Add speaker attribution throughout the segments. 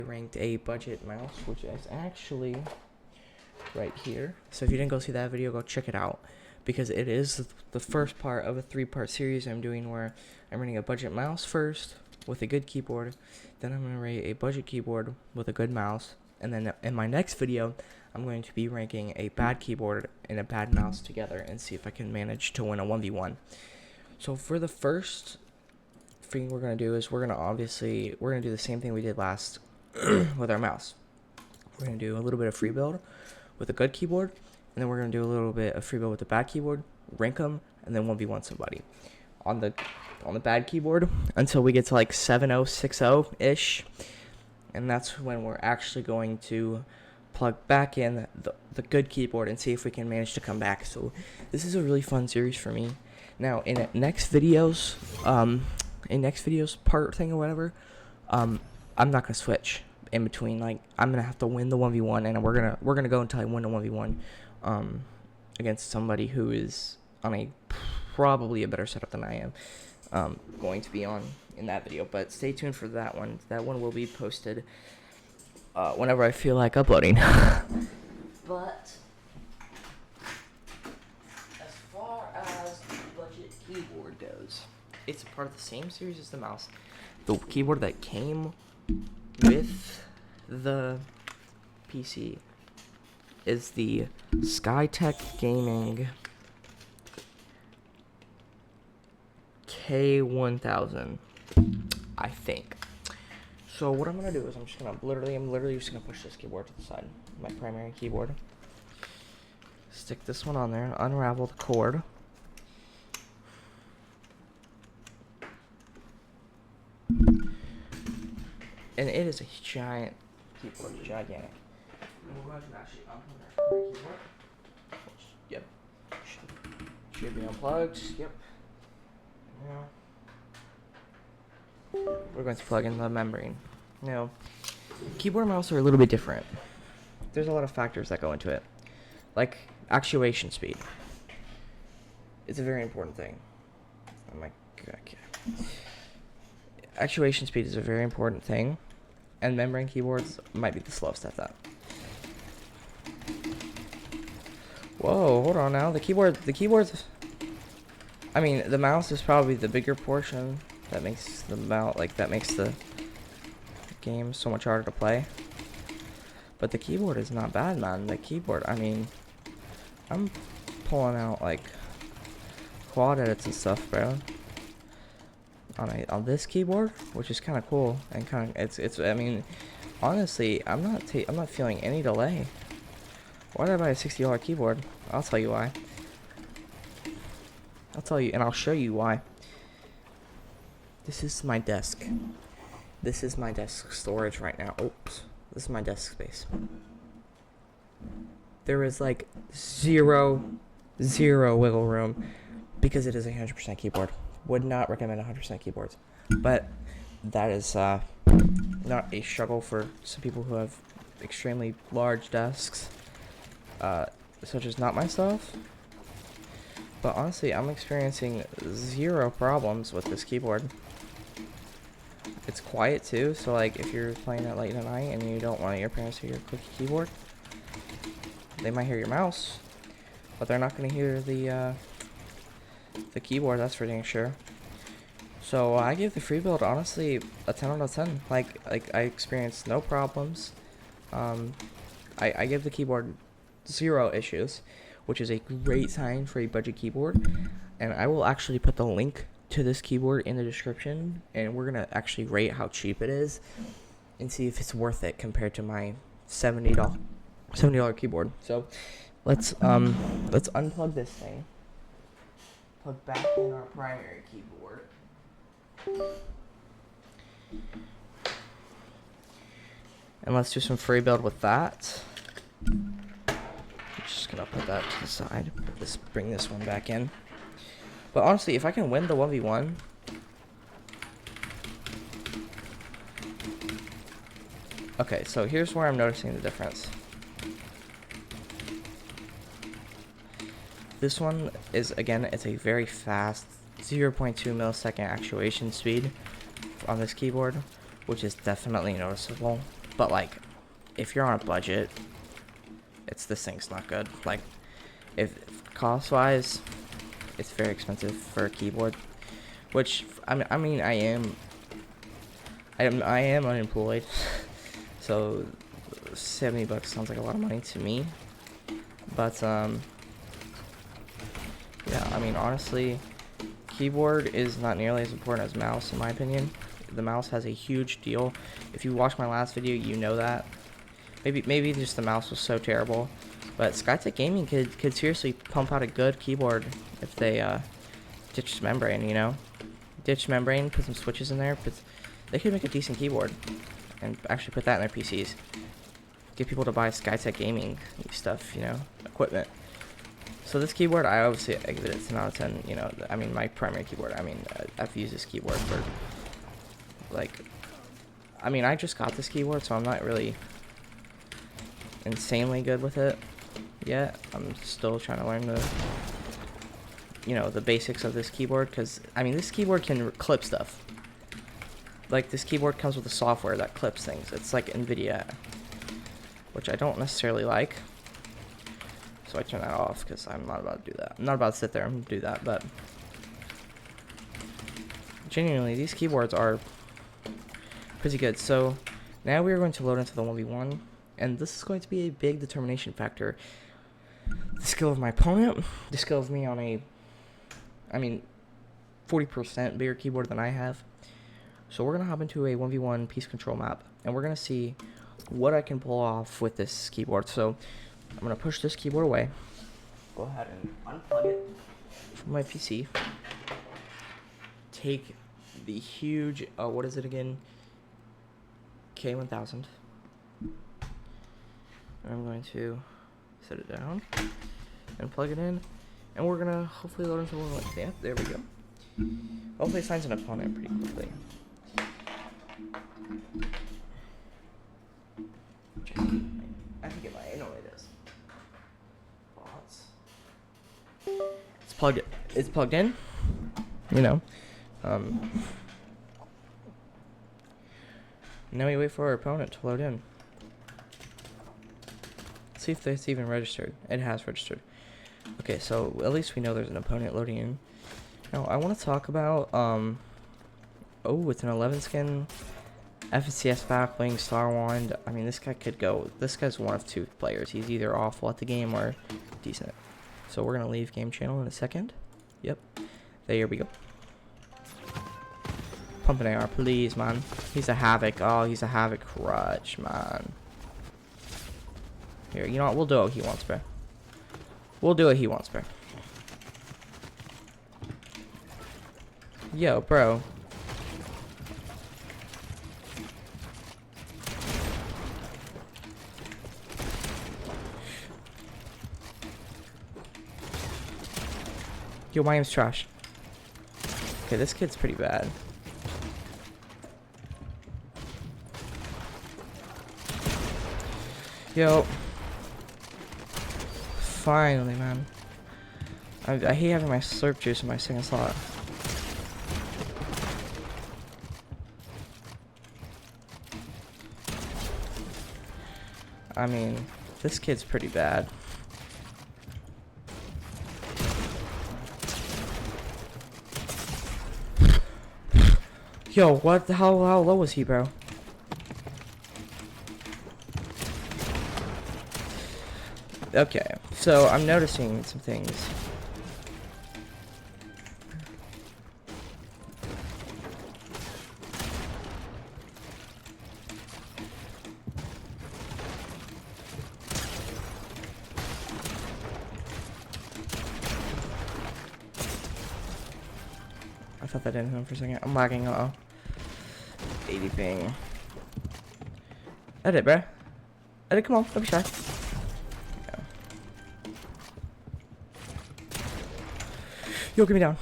Speaker 1: Ranked a budget mouse, which is actually right here. So if you didn't go see that video, go check it out, because it is the first part of a 3-part series I'm doing, where I'm running a budget mouse first with a good keyboard, then I'm going to rate a budget keyboard with a good mouse, and then in my next video I'm going to be ranking a bad keyboard and a bad mouse together and see if I can manage to win a 1v1. So for the first thing we're going to do is we're going to do the same thing we did last with our mouse. We're going to do a little bit of free build with a good keyboard, and then we're going to do a little bit of free build with a bad keyboard, rank them, and then 1v1 somebody on the bad keyboard until we get to like 7-0, 6-0 ish, and that's when we're actually going to plug back in the good keyboard and see if we can manage to come back. So this is a really fun series for me. Now in next videos part thing or whatever, I'm not gonna switch in between. Like, I'm gonna have to win the 1v1, and we're gonna go until I win the 1v1 against somebody who is on a probably a better setup than I am going to be on in that video. But stay tuned for that one. That one will be posted whenever I feel like uploading. But as far as the budget keyboard goes, it's a part of the same series as the mouse. The keyboard that came with the PC is the Skytech Gaming K1000, I think. So what I'm gonna do is I'm literally just gonna push this keyboard to the side, my primary keyboard. Stick this one on there, unravel the cord. And it is a giant keyboard, gigantic. We're going to actually unplug our keyboard. Yep. Should be unplugged. Yep. Now we're going to plug in the membrane. Now, keyboard and mouse are a little bit different. There's a lot of factors that go into it, like actuation speed. It's a very important thing. Oh my god. Actuation speed is a very important thing, and membrane keyboards might be the slowest at that. Whoa, hold on now. The keyboards. I mean, the mouse is probably the bigger portion that makes the makes the game so much harder to play. But the keyboard is not bad, man. The keyboard, I mean, I'm pulling out like quad edits and stuff, bro. On this keyboard, which is kind of cool, and it's I mean, honestly, I'm not feeling any delay. Why did I buy a $60 keyboard? I'll tell you why. I'll tell you, and I'll show you why. This is my desk. This is my desk storage right now. Oops. This is my desk space. There is like zero wiggle room because it is a 100% keyboard. Would not recommend 100% keyboards, but that is not a struggle for some people who have extremely large desks, such as not myself. But honestly, I'm experiencing zero problems with this keyboard. It's quiet too, so like if you're playing at late at night and you don't want your parents to hear your clicky keyboard, they might hear your mouse, but they're not going to hear the keyboard, that's for dang sure. So I give the free build honestly a 10 out of 10. Like I experienced no problems. I give the keyboard 0 issues, which is a great sign for a budget keyboard. And I will actually put the link to this keyboard in the description, and we're gonna actually rate how cheap it is and see if it's worth it compared to my $70 keyboard. So let's unplug this thing. Plug back in our primary keyboard. And let's do some free build with that. I'm just gonna put that to the side. Let's bring this one back in. But honestly, if I can win the 1v1, okay, so here's where I'm noticing the difference. This one is, again, it's a very fast 0.2 millisecond actuation speed on this keyboard, which is definitely noticeable. But like, if you're on a budget, this thing's not good. Like, if cost-wise, it's very expensive for a keyboard. Which I mean, I am unemployed, so $70 sounds like a lot of money to me. But yeah, I mean, honestly, keyboard is not nearly as important as mouse in my opinion. The mouse has a huge deal. If you watched my last video, you know that. Maybe just the mouse was so terrible, but Skytech Gaming could seriously pump out a good keyboard if they ditch membrane, you know? Ditch membrane, put some switches in there, they could make a decent keyboard and actually put that in their PCs. Get people to buy Skytech Gaming stuff, you know, equipment. So this keyboard, I obviously give it a 10 out of 10, you know. I mean, my primary keyboard, I mean, I've used this keyboard for, like, I mean, I just got this keyboard, so I'm not really insanely good with it yet. I'm still trying to learn the, you know, the basics of this keyboard, because, I mean, this keyboard can clip stuff. Like, this keyboard comes with a software that clips things. It's like NVIDIA, which I don't necessarily like. So I turn that off because I'm not about to do that. I'm not about to sit there and do that, but genuinely, these keyboards are pretty good. So now we are going to load into the 1v1, and this is going to be a big determination factor. The skill of my opponent, the skill of me on a, I mean, 40% bigger keyboard than I have. So we're going to hop into a 1v1 piece control map, and we're going to see what I can pull off with this keyboard. So I'm going to push this keyboard away. Go ahead and unplug it from my PC. Take the huge, what is it again? K1000. I'm going to set it down and plug it in. And we're going to hopefully load into one like that. There we go. Hopefully it finds an opponent pretty quickly. I think it might. No, it is. It's plugged. It's plugged in. You know. Now we wait for our opponent to load in. See if it's even registered. It has registered. Okay, so at least we know there's an opponent loading in. Now I want to talk about oh, it's an 11 skin. FNCS Backbling, Star Wand. I mean, this guy could go. This guy's one of two players. He's either awful at the game or decent. So we're gonna leave game channel in a second. Yep. There we go. Pump an AR, please, man. He's a Havoc. Oh, he's a Havoc crutch, man. Here, you know what? We'll do what he wants, bro. We'll do what he wants, bro. Yo, bro. Yo, my aim's trash. Okay, this kid's pretty bad. Yo. Finally, man. I hate having my slurp juice in my second slot. I mean, this kid's pretty bad. Yo, what? How low was he, bro? Okay, so I'm noticing some things. I thought that didn't hit him for a second. I'm lagging, uh-oh. 80 ping. Edit, bruh. Edit, come on, don't be shy. Yeah. Yo, get me down.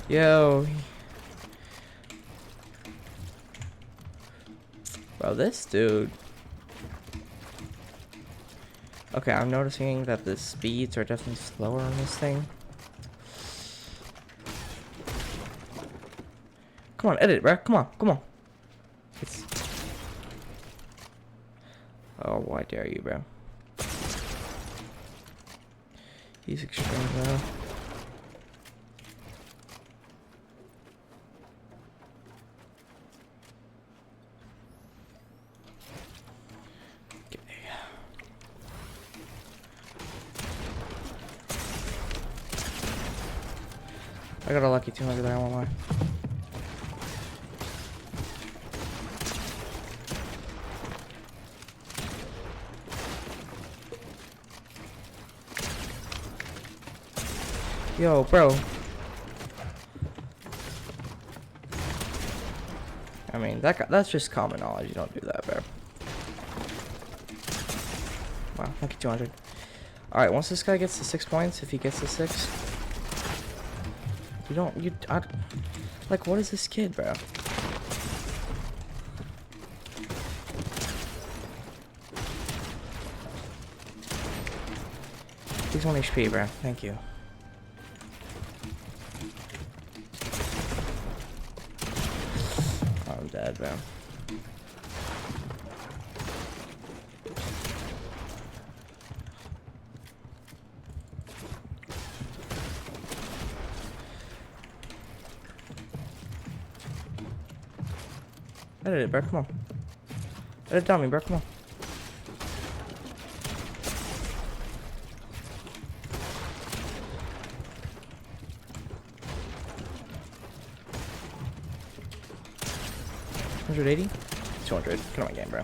Speaker 1: Yo. Bro, this dude. Okay, I'm noticing that the speeds are definitely slower on this thing. Come on, edit, bro. Come on, come on. It's... Oh, why dare you, bro? He's extreme, though. I got a lucky 200 there, I won't lie. Yo, bro. I mean, that's just common knowledge. You don't do that, bro. Wow, lucky 200. Alright, once this guy gets to 6 points, if he gets to 6... like, what is this kid, bro? He's 1 HP, bro. Thank you. I'm dead, bro. Edit it, bro. Come on. Edit down me, bro. Come on. $180? 200. Come on, game, bro.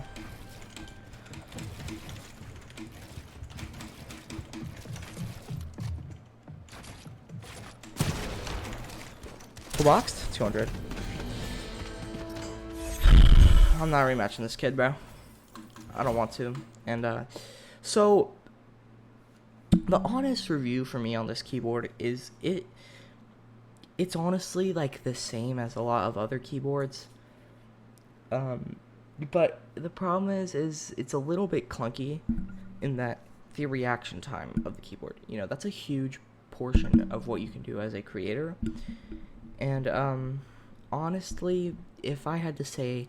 Speaker 1: Full boxed? 200. I'm not rematching this kid, bro. I don't want to. And, so, the honest review for me on this keyboard is it's honestly, like, the same as a lot of other keyboards. But the problem is it's a little bit clunky in that the reaction time of the keyboard. You know, that's a huge portion of what you can do as a creator. And, honestly, if I had to say,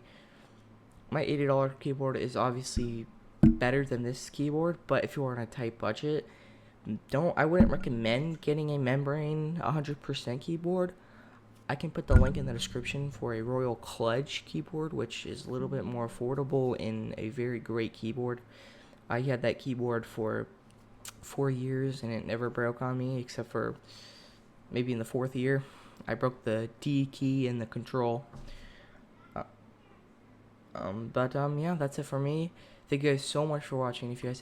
Speaker 1: my $80 keyboard is obviously better than this keyboard, but if you're on a tight budget, I wouldn't recommend getting a membrane 100% keyboard. I can put the link in the description for a Royal Kludge keyboard, which is a little bit more affordable and a very great keyboard. I had that keyboard for 4 years and it never broke on me, except for maybe in the 4th year. I broke the D key and the control. Yeah, that's it for me. Thank you guys so much for watching. If you guys